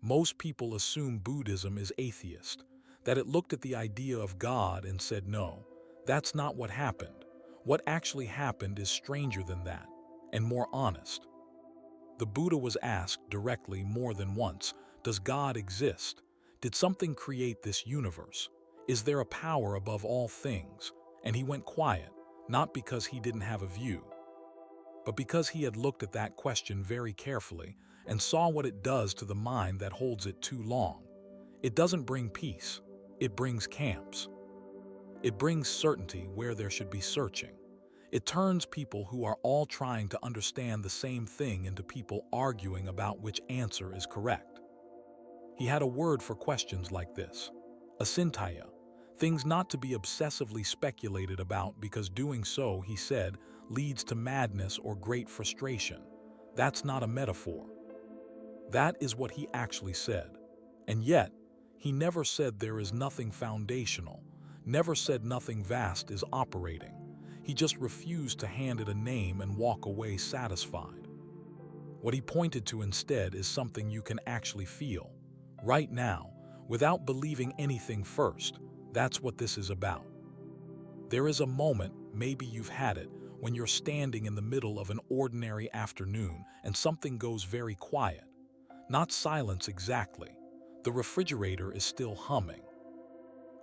Most people assume Buddhism is atheist, that it looked at the idea of God and said, no, that's not what happened. What actually happened is stranger than that, and more honest. The Buddha was asked directly more than once, does God exist? Did something create this universe? Is there a power above all things? And he went quiet, not because he didn't have a view, but because he had looked at that question very carefully and saw what it does to the mind that holds it too long. It doesn't bring peace, it brings camps. It brings certainty where there should be searching. It turns people who are all trying to understand the same thing into people arguing about which answer is correct. He had a word for questions like this: asintaya, things not to be obsessively speculated about because doing so, he said, leads to madness or great frustration. That's not a metaphor. That is what he actually said. And yet, he never said there is nothing foundational, never said nothing vast is operating. He just refused to hand it a name and walk away satisfied. What he pointed to instead is something you can actually feel, right now, without believing anything first. That's what this is about. There is a moment, maybe you've had it, when you're standing in the middle of an ordinary afternoon and something goes very quiet. Not silence exactly. The refrigerator is still humming.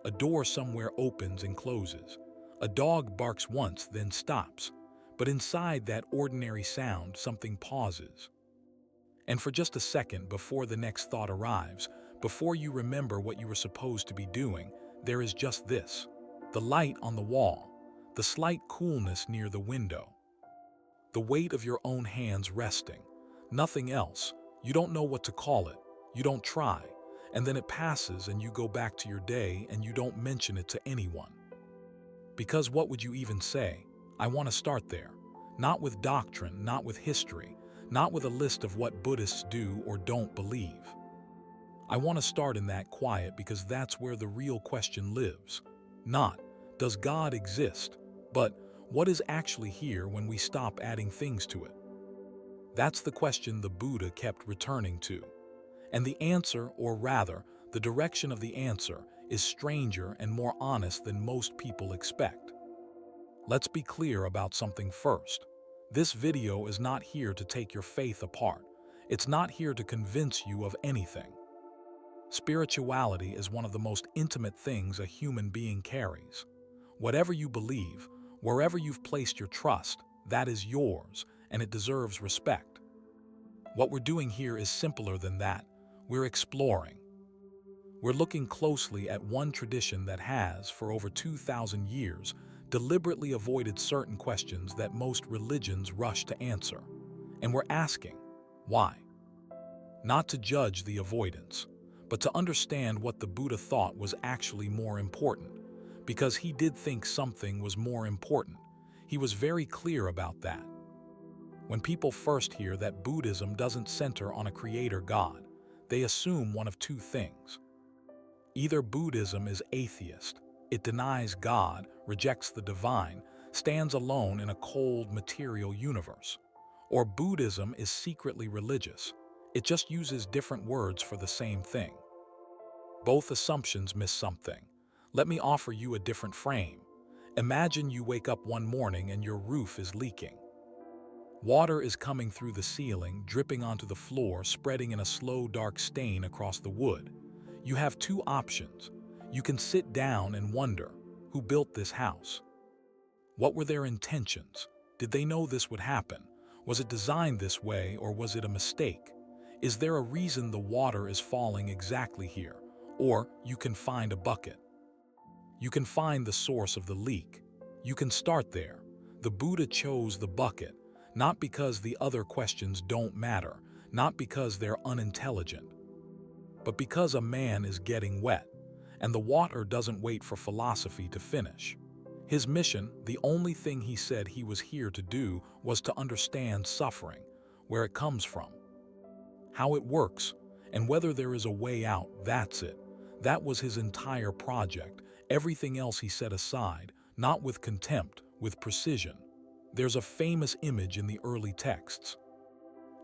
A door somewhere opens and closes. A dog barks once, then stops. But inside that ordinary sound, something pauses. And for just a second before the next thought arrives, before you remember what you were supposed to be doing, there is just this: the light on the wall, the slight coolness near the window, the weight of your own hands resting, nothing else. You don't know what to call it, you don't try, and then it passes and you go back to your day and you don't mention it to anyone. Because what would you even say? I want to start there. Not with doctrine, not with history, not with a list of what Buddhists do or don't believe. I want to start in that quiet because that's where the real question lives. Not, does God exist? But, what is actually here when we stop adding things to it? That's the question the Buddha kept returning to. And the answer, or rather, the direction of the answer, is stranger and more honest than most people expect. Let's be clear about something first. This video is not here to take your faith apart. It's not here to convince you of anything. Spirituality is one of the most intimate things a human being carries. Whatever you believe, wherever you've placed your trust, that is yours, and it deserves respect. What we're doing here is simpler than that. We're exploring. We're looking closely at one tradition that has, for over 2,000 years, deliberately avoided certain questions that most religions rush to answer. And we're asking, why? Not to judge the avoidance, but to understand what the Buddha thought was actually more important, because he did think something was more important. He was very clear about that. When people first hear that Buddhism doesn't center on a creator God, they assume one of two things. Either Buddhism is atheist, it denies God, rejects the divine, stands alone in a cold material universe, or Buddhism is secretly religious. It just uses different words for the same thing. Both assumptions miss something. Let me offer you a different frame. Imagine you wake up one morning and your roof is leaking. Water is coming through the ceiling, dripping onto the floor, spreading in a slow, dark stain across the wood. You have two options. You can sit down and wonder, who built this house? What were their intentions? Did they know this would happen? Was it designed this way, or was it a mistake? Is there a reason the water is falling exactly here? Or you can find a bucket. You can find the source of the leak. You can start there. The Buddha chose the bucket, not because the other questions don't matter, not because they're unintelligent, but because a man is getting wet, and the water doesn't wait for philosophy to finish. His mission, the only thing he said he was here to do, was to understand suffering, where it comes from, how it works, and whether there is a way out. That's it. That was his entire project. Everything else he set aside, not with contempt, with precision. There's a famous image in the early texts.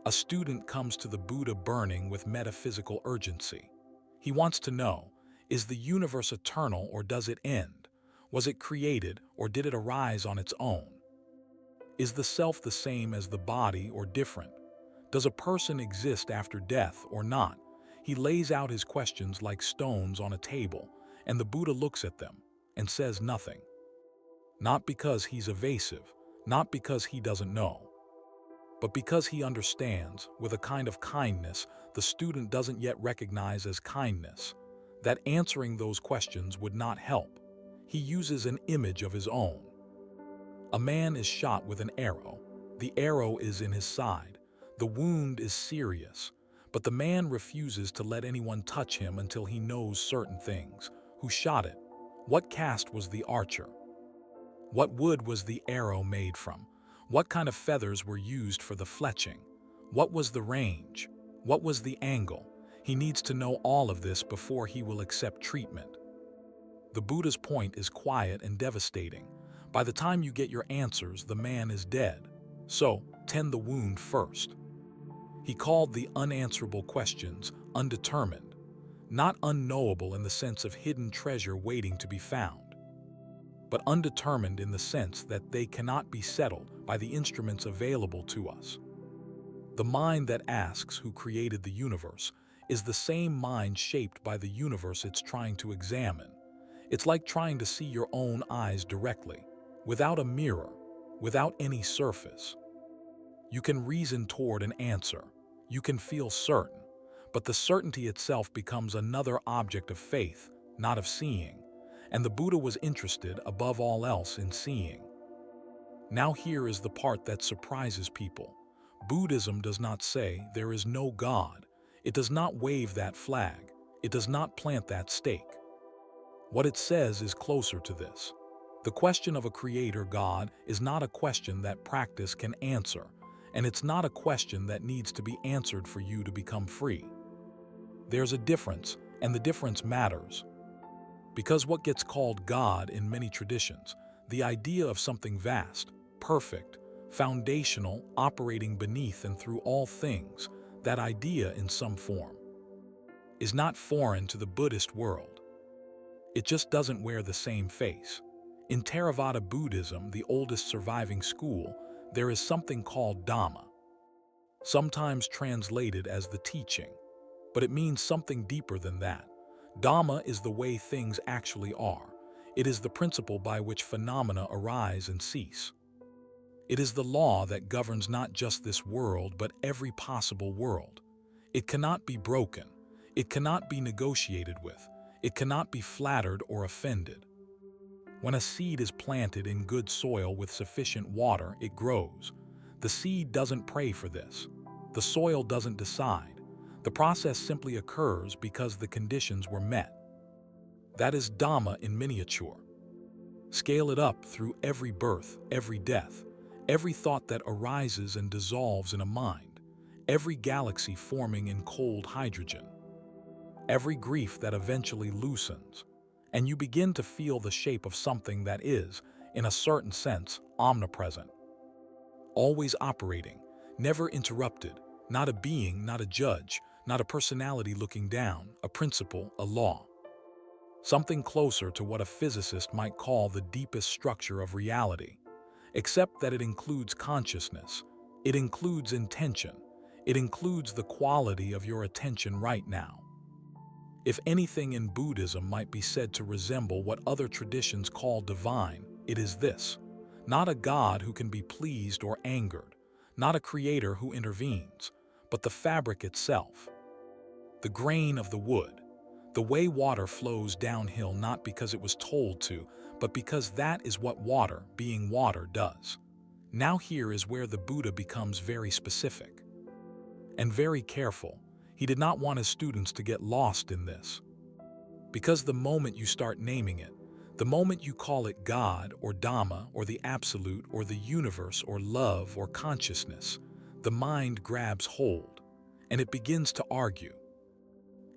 A student comes to the Buddha burning with metaphysical urgency. He wants to know, is the universe eternal or does it end? Was it created or did it arise on its own? Is the self the same as the body or different? Does a person exist after death or not? He lays out his questions like stones on a table, and the Buddha looks at them and says nothing. Not because he's evasive, not because he doesn't know, but because he understands, with a kind of kindness the student doesn't yet recognize as kindness, that answering those questions would not help. He uses an image of his own. A man is shot with an arrow. The arrow is in his side. The wound is serious, but the man refuses to let anyone touch him until he knows certain things. Who shot it? What caste was the archer? What wood was the arrow made from? What kind of feathers were used for the fletching? What was the range? What was the angle? He needs to know all of this before he will accept treatment. The Buddha's point is quiet and devastating. By the time you get your answers, the man is dead. So, tend the wound first. He called the unanswerable questions undetermined, not unknowable in the sense of hidden treasure waiting to be found, but undetermined in the sense that they cannot be settled by the instruments available to us. The mind that asks who created the universe is the same mind shaped by the universe it's trying to examine. It's like trying to see your own eyes directly, without a mirror, without any surface. You can reason toward an answer. You can feel certain, but the certainty itself becomes another object of faith, not of seeing. And the Buddha was interested, above all else, in seeing. Now here is the part that surprises people. Buddhism does not say there is no God. It does not wave that flag. It does not plant that stake. What it says is closer to this. The question of a creator God is not a question that practice can answer, and it's not a question that needs to be answered for you to become free. There's a difference, and the difference matters. Because what gets called God in many traditions, the idea of something vast, perfect, foundational, operating beneath and through all things, that idea in some form, is not foreign to the Buddhist world. It just doesn't wear the same face. In Theravada Buddhism, the oldest surviving school, there is something called Dhamma, sometimes translated as the teaching, but it means something deeper than that. Dhamma is the way things actually are. It is the principle by which phenomena arise and cease. It is the law that governs not just this world, but every possible world. It cannot be broken. It cannot be negotiated with. It cannot be flattered or offended. When a seed is planted in good soil with sufficient water, it grows. The seed doesn't pray for this. The soil doesn't decide. The process simply occurs because the conditions were met. That is Dhamma in miniature. Scale it up through every birth, every death, every thought that arises and dissolves in a mind, every galaxy forming in cold hydrogen, every grief that eventually loosens, and you begin to feel the shape of something that is, in a certain sense, omnipresent. Always operating, never interrupted, not a being, not a judge, not a personality looking down, a principle, a law. Something closer to what a physicist might call the deepest structure of reality, except that it includes consciousness, it includes intention, it includes the quality of your attention right now. If anything in Buddhism might be said to resemble what other traditions call divine, it is this: not a God who can be pleased or angered, not a creator who intervenes, but the fabric itself, the grain of the wood, the way water flows downhill not because it was told to, but because that is what water, being water, does. Now here is where the Buddha becomes very specific and very careful. He did not want his students to get lost in this. Because the moment you start naming it, the moment you call it God or Dhamma or the Absolute or the universe or love or consciousness, the mind grabs hold and it begins to argue.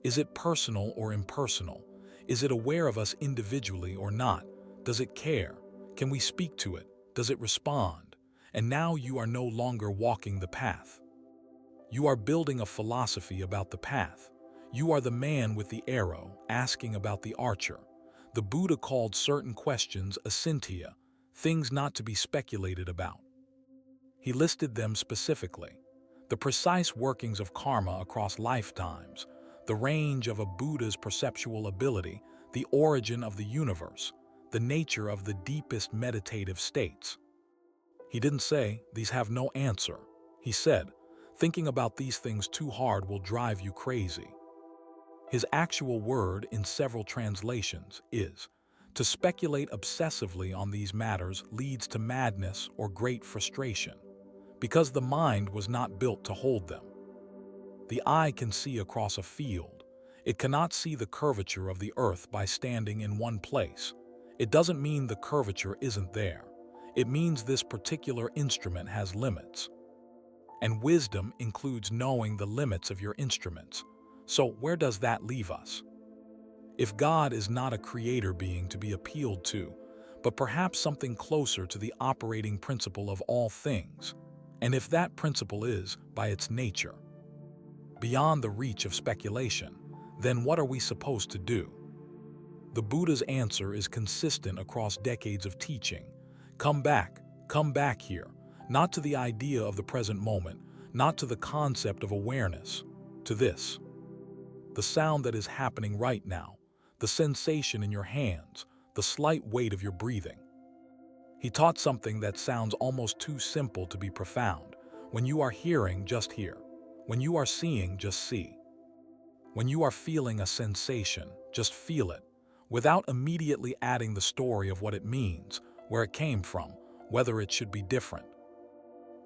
Is it personal or impersonal? Is it aware of us individually or not? Does it care? Can we speak to it? Does it respond? And now you are no longer walking the path. You are building a philosophy about the path. You are the man with the arrow asking about the archer. The Buddha called certain questions asintya, things not to be speculated about. He listed them specifically: the precise workings of karma across lifetimes, the range of a Buddha's perceptual ability, the origin of the universe, the nature of the deepest meditative states. He didn't say, "These have no answer." He said, "Thinking about these things too hard will drive you crazy." His actual word in several translations is, "To speculate obsessively on these matters leads to madness or great frustration, because the mind was not built to hold them." The eye can see across a field. It cannot see the curvature of the earth by standing in one place. It doesn't mean the curvature isn't there. It means this particular instrument has limits. And wisdom includes knowing the limits of your instruments. So where does that leave us? If God is not a creator being to be appealed to, but perhaps something closer to the operating principle of all things, and if that principle is, by its nature, beyond the reach of speculation, then what are we supposed to do? The Buddha's answer is consistent across decades of teaching. Come back here, not to the idea of the present moment, not to the concept of awareness, to this. The sound that is happening right now, the sensation in your hands, the slight weight of your breathing. He taught something that sounds almost too simple to be profound. When you are hearing, just hear. When you are seeing, just see. When you are feeling a sensation, just feel it, without immediately adding the story of what it means, where it came from, whether it should be different.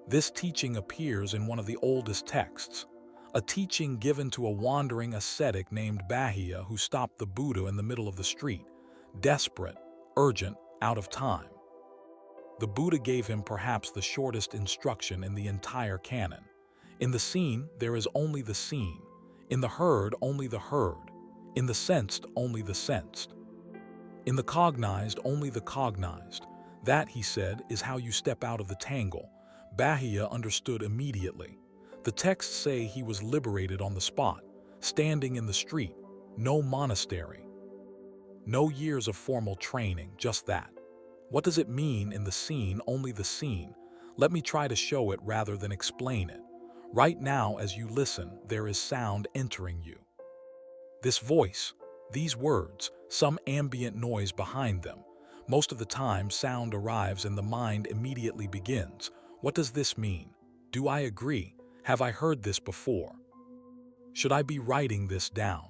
This teaching appears in one of the oldest texts, a teaching given to a wandering ascetic named Bahia who stopped the Buddha in the middle of the street, desperate, urgent, out of time. The Buddha gave him perhaps the shortest instruction in the entire canon. In the seen, there is only the seen. In the heard, only the heard. In the sensed, only the sensed. In the cognized, only the cognized. That, he said, is how you step out of the tangle. Bahia understood immediately. The texts say he was liberated on the spot, standing in the street. No monastery. No years of formal training, just that. What does it mean in the seen, only the seen? Let me try to show it rather than explain it. Right now, as you listen, there is sound entering you. This voice, these words, some ambient noise behind them. Most of the time, sound arrives and the mind immediately begins. What does this mean? Do I agree? Have I heard this before? Should I be writing this down?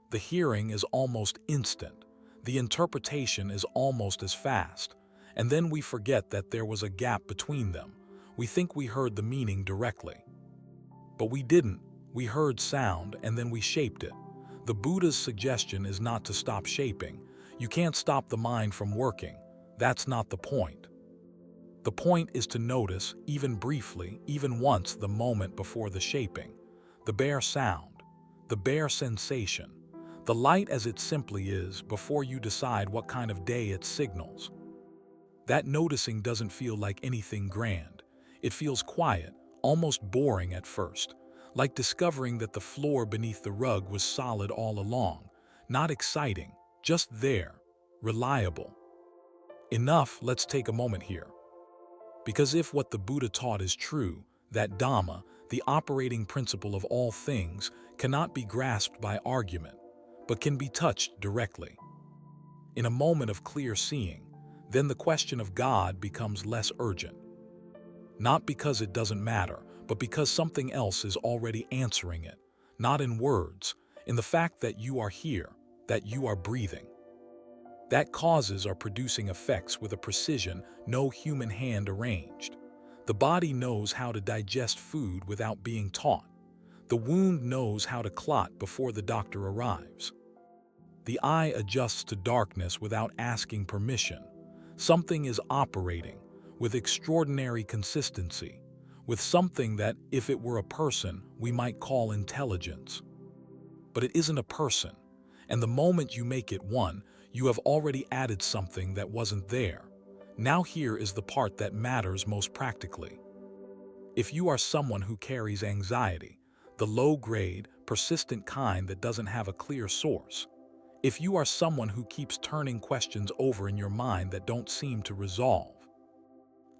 The hearing is almost instant. The interpretation is almost as fast. And then we forget that there was a gap between them. We think we heard the meaning directly. But we didn't. We heard sound and then we shaped it. The Buddha's suggestion is not to stop shaping. You can't stop the mind from working. That's not the point. The point is to notice, even briefly, even once, the moment before the shaping, the bare sound, the bare sensation, the light as it simply is before you decide what kind of day it signals. That noticing doesn't feel like anything grand. It feels quiet, almost boring at first, like discovering that the floor beneath the rug was solid all along, not exciting, just there, reliable. Enough, let's take a moment here. Because if what the Buddha taught is true, that Dhamma, the operating principle of all things, cannot be grasped by argument, but can be touched directly. In a moment of clear seeing, then the question of God becomes less urgent. Not because it doesn't matter, but because something else is already answering it, not in words, in the fact that you are here, that you are breathing. That causes are producing effects with a precision no human hand arranged. The body knows how to digest food without being taught. The wound knows how to clot before the doctor arrives. The eye adjusts to darkness without asking permission. Something is operating with extraordinary consistency, with something that, if it were a person, we might call intelligence. But it isn't a person, and the moment you make it one, you have already added something that wasn't there. Now here is the part that matters most practically. If you are someone who carries anxiety, the low-grade, persistent kind that doesn't have a clear source. If you are someone who keeps turning questions over in your mind that don't seem to resolve,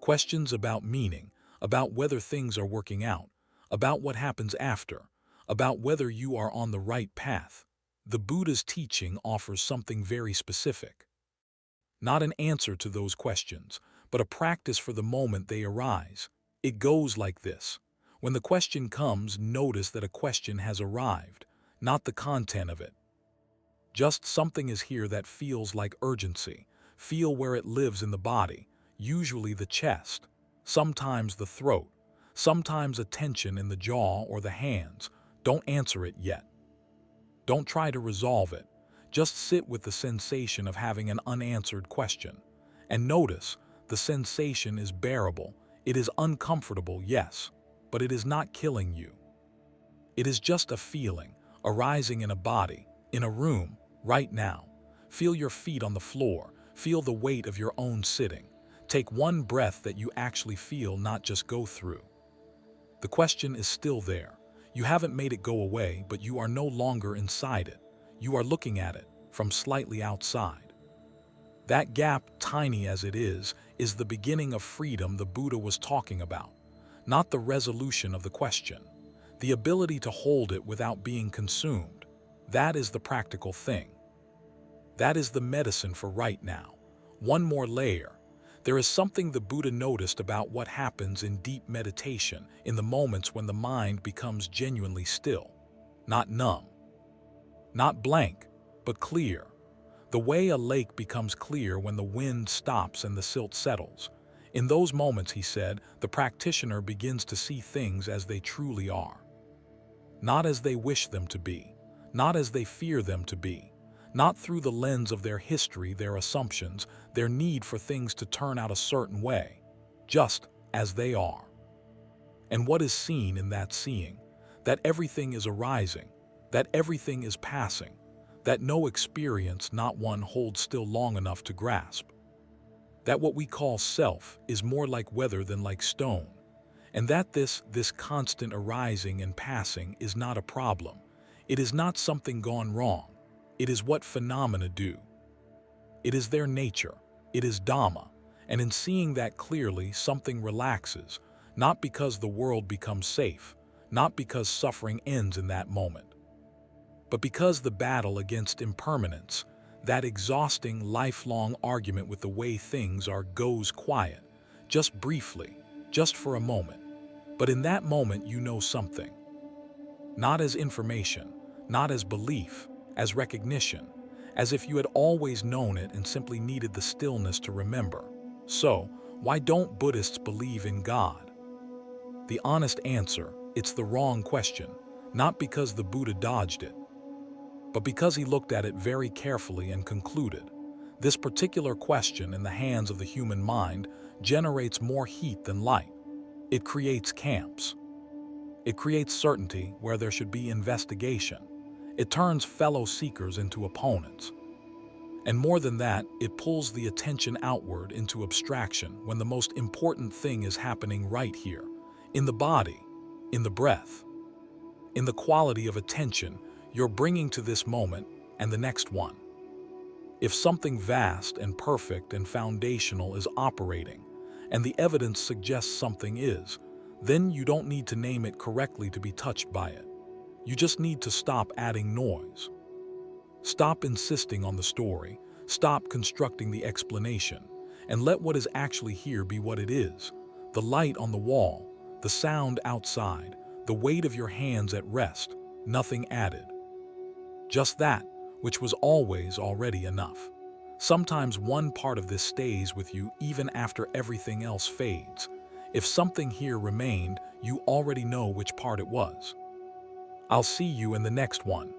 questions about meaning, about whether things are working out, about what happens after, about whether you are on the right path, the Buddha's teaching offers something very specific. Not an answer to those questions, but a practice for the moment they arise. It goes like this. When the question comes, notice that a question has arrived, not the content of it. Just something is here that feels like urgency. Feel where it lives in the body, usually the chest, sometimes the throat, sometimes a tension in the jaw or the hands. Don't answer it yet. Don't try to resolve it. Just sit with the sensation of having an unanswered question. And notice, the sensation is bearable. It is uncomfortable, yes, but it is not killing you. It is just a feeling, arising in a body, in a room, right now. Feel your feet on the floor. Feel the weight of your own sitting. Take one breath that you actually feel, not just go through. The question is still there. You haven't made it go away, but you are no longer inside it. You are looking at it from slightly outside. That gap, tiny as it is the beginning of freedom the Buddha was talking about, not the resolution of the question. The ability to hold it without being consumed. That is the practical thing. That is the medicine for right now. One more layer. There is something the Buddha noticed about what happens in deep meditation, in the moments when the mind becomes genuinely still, not numb, not blank, but clear. The way a lake becomes clear when the wind stops and the silt settles. In those moments, he said, the practitioner begins to see things as they truly are. Not as they wish them to be, not as they fear them to be, not through the lens of their history, their assumptions, their need for things to turn out a certain way, just as they are. And what is seen in that seeing? That everything is arising, that everything is passing, that no experience, not one, holds still long enough to grasp. That what we call self is more like weather than like stone, and that this constant arising and passing is not a problem. It is not something gone wrong. It is what phenomena do. It is their nature. It is Dhamma. And in seeing that clearly, something relaxes, not because the world becomes safe, not because suffering ends in that moment, but because the battle against impermanence, that exhausting, lifelong argument with the way things are, goes quiet, just briefly, just for a moment. But in that moment, you know something. Not as information, not as belief, as recognition, as if you had always known it and simply needed the stillness to remember. So, why don't Buddhists believe in God? The honest answer, it's the wrong question, not because the Buddha dodged it, but because he looked at it very carefully and concluded, this particular question in the hands of the human mind generates more heat than light. It creates camps. It creates certainty where there should be investigation. It turns fellow seekers into opponents. And more than that, it pulls the attention outward into abstraction when the most important thing is happening right here, in the body, in the breath, in the quality of attention you're bringing to this moment and the next one. If something vast and perfect and foundational is operating, and the evidence suggests something is, then you don't need to name it correctly to be touched by it. You just need to stop adding noise. Stop insisting on the story, stop constructing the explanation, and let what is actually here be what it is. The light on the wall, the sound outside, the weight of your hands at rest, nothing added. Just that, which was always already enough. Sometimes one part of this stays with you even after everything else fades. If something here remained, you already know which part it was. I'll see you in the next one.